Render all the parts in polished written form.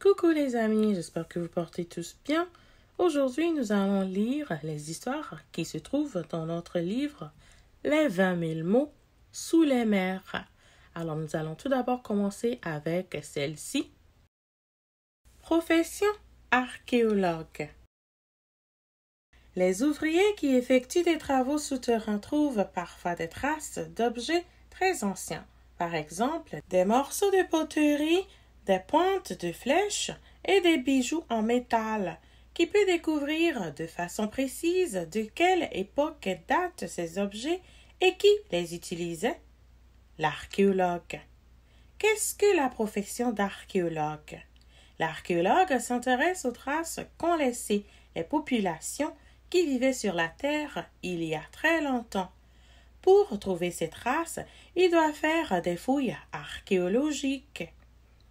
Coucou les amis, j'espère que vous portez tous bien. Aujourd'hui, nous allons lire les histoires qui se trouvent dans notre livre « Les 20 000 mots sous les mers ». Alors, nous allons tout d'abord commencer avec celle-ci. Profession archéologue. Les ouvriers qui effectuent des travaux souterrains trouvent parfois des traces d'objets très anciens. Par exemple, des morceaux de poterie, des pointes de flèches et des bijoux en métal, qui peut découvrir de façon précise de quelle époque datent ces objets et qui les utilisait. L'archéologue. Qu'est-ce que la profession d'archéologue? L'archéologue s'intéresse aux traces qu'ont laissées les populations qui vivaient sur la Terre il y a très longtemps. Pour trouver ces traces, il doit faire des fouilles archéologiques.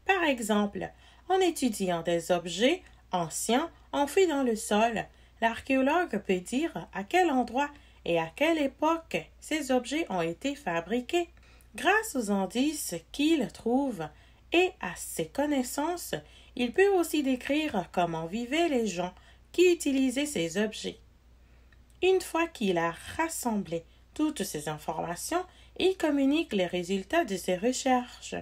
Par exemple, en étudiant des objets anciens enfouis dans le sol, l'archéologue peut dire à quel endroit et à quelle époque ces objets ont été fabriqués. Grâce aux indices qu'il trouve et à ses connaissances, il peut aussi décrire comment vivaient les gens qui utilisaient ces objets. Une fois qu'il a rassemblé toutes ces informations, il communique les résultats de ses recherches.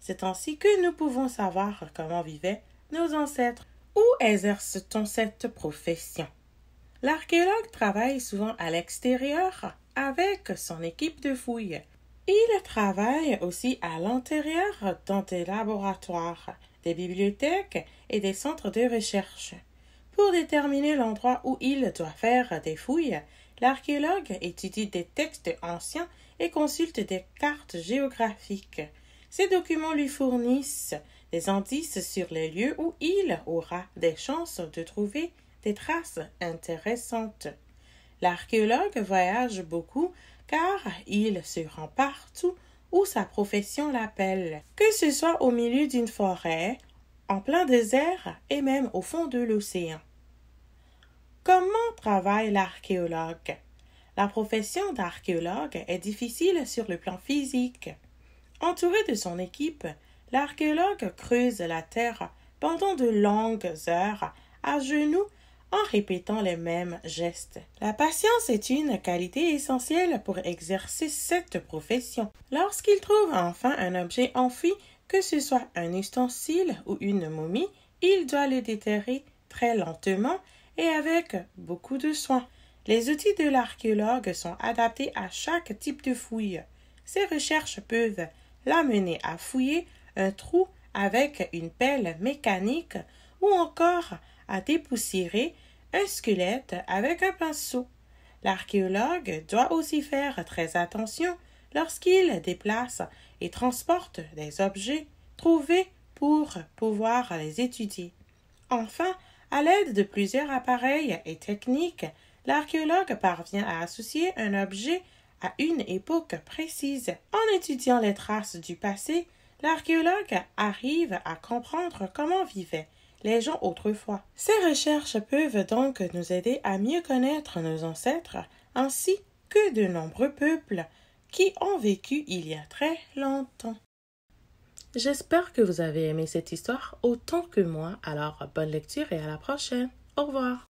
C'est ainsi que nous pouvons savoir comment vivaient nos ancêtres. Où exerce-t-on cette profession? L'archéologue travaille souvent à l'extérieur avec son équipe de fouilles. Il travaille aussi à l'intérieur dans des laboratoires, des bibliothèques et des centres de recherche. Pour déterminer l'endroit où il doit faire des fouilles, l'archéologue étudie des textes anciens et consulte des cartes géographiques. Ces documents lui fournissent des indices sur les lieux où il aura des chances de trouver des traces intéressantes. L'archéologue voyage beaucoup car il se rend partout où sa profession l'appelle, que ce soit au milieu d'une forêt, en plein désert et même au fond de l'océan. Comment travaille l'archéologue? La profession d'archéologue est difficile sur le plan physique. Entouré de son équipe, l'archéologue creuse la terre pendant de longues heures à genoux en répétant les mêmes gestes. La patience est une qualité essentielle pour exercer cette profession. Lorsqu'il trouve enfin un objet enfoui, que ce soit un ustensile ou une momie, il doit le déterrer très lentement et avec beaucoup de soin. Les outils de l'archéologue sont adaptés à chaque type de fouille. Ces recherches peuvent l'amener à fouiller un trou avec une pelle mécanique ou encore à dépoussiérer un squelette avec un pinceau. L'archéologue doit aussi faire très attention lorsqu'il déplace et transporte des objets trouvés pour pouvoir les étudier. Enfin, à l'aide de plusieurs appareils et techniques, l'archéologue parvient à associer un objet à une époque précise. En étudiant les traces du passé, l'archéologue arrive à comprendre comment vivaient les gens autrefois. Ces recherches peuvent donc nous aider à mieux connaître nos ancêtres ainsi que de nombreux peuples qui ont vécu il y a très longtemps. J'espère que vous avez aimé cette histoire autant que moi, alors bonne lecture et à la prochaine. Au revoir.